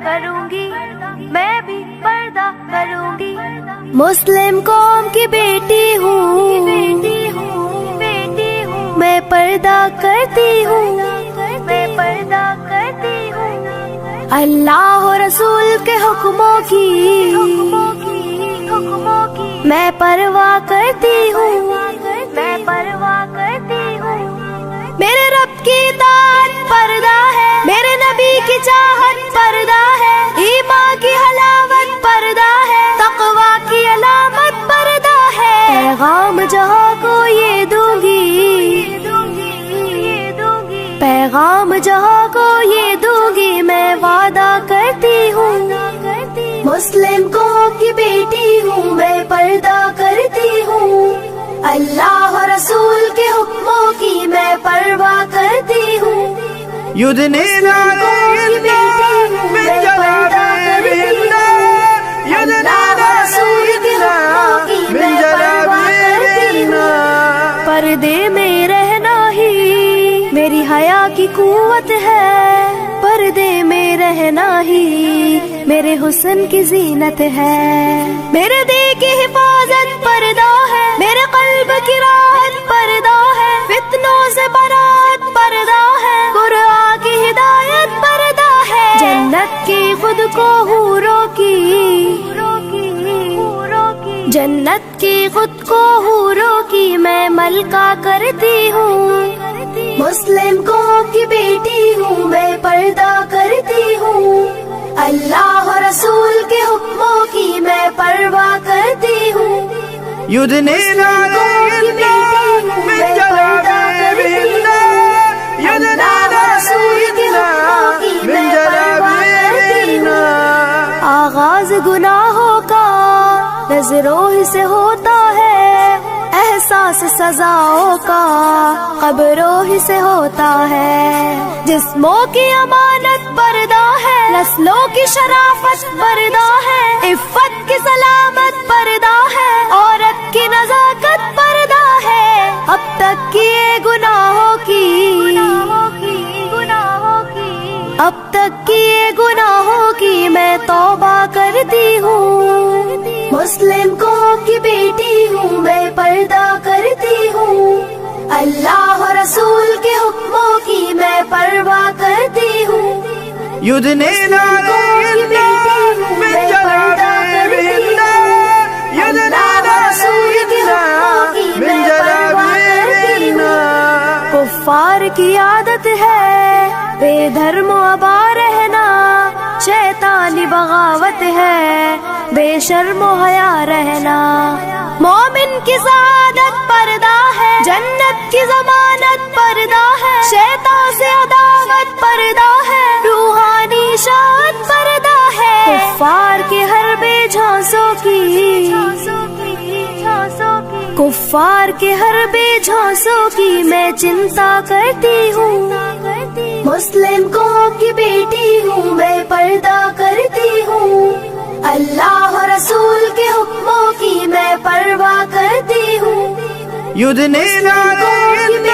करूंगी, मैं भी पर्दा करूंगी। मुस्लिम कौम की बेटी हूँ, मैं पर्दा करती हूँ, मैं पर्दा करती हूँ। अल्लाह और रसूल के हुक्मों की मैं परवाह करती हूँ, मैं परवाह करती हूँ। मेरे रब की इताअत पर्दा है, मेरे नबी की चाहत पर्दा है, ईमान की हलावत पर्दा है, तक़वा की अलामत पर्दा है। पैगाम जहाँ को ये दूंगी, पैगाम जहाँ को ये दूंगी, मैं वादा करती हूँ। मुस्लिम कौम की बेटी हूँ, मैं पर्दा करती हूँ। अल्लाह और रसूल के हुक्मों की मैं परवाह करती हूँ। يدنين عليهن من جلابيبهن يدنين عليهن من جلابيبهن पर्दे में रहना ही मेरी हया की कुव्वत है, पर्दे में रहना ही मेरे हुस्न की जीनत है। मेरे दिल की हिफाजत पर्दा है, मेरे कल्ब की राहत पर्दा है, फितनों से बरात पर्दा है, कुरान की हिदायत पर्दा है। जन्नत की खुद को हूरों की, जन्नत की खुद को हूरों की मैं मलका करती हूँ। मुस्लिम कौम की बेटी हूँ, मैं पर्दा करती हूँ। अल्लाह और रसूल के हुक्मों की मैं परवाह करती हूँ। يدنين عليهن من جلابيبهن يدنين عليهن من جلابيبهن आगाज गुनाहों का नजरों ही से होता है, एहसास सजाओं का कब्रों ही से होता है। जिस्मों की अमानत पर्दा है, नस्लों की शराफत पर्दा है, इफ्फत की सलामत पर्दा है, औरत की नजाकत पर्दा है। अब तक किए गुनाहों की, अब तक किए गुनाहों की मैं तौबा करती हूँ। मुस्लिम कौम की बेटी हूँ, मैं पर्दा करती हूँ। अल्लाह और रसूल के हुक्मों की मैं परवाह करती हूँ। يدنين عليهن من جلابيبهن يدنين عليهن من جلابيبهن कुफ्फार की आदत है बेधर्म अबा रहना, शैतानी बगावत है बेशर्म हया रहना। मोमिन की सआदत पर्दा है, जन्नत की जमानत पर्दा है, शैतान से अदावत पर्दा है, रूहानी शान पर्दा है। कुफ्फार के हर बेझांसों की, कुफ्फार के हर बेझांसों की मैं चिंता करती हूँ। मुस्लिम कौम की बेटी हूँ, मैं पर्दा करती हूँ। अल्लाह और रसूल के हुक्मों की मैं परवाह करती हूँ। يدنين عليهن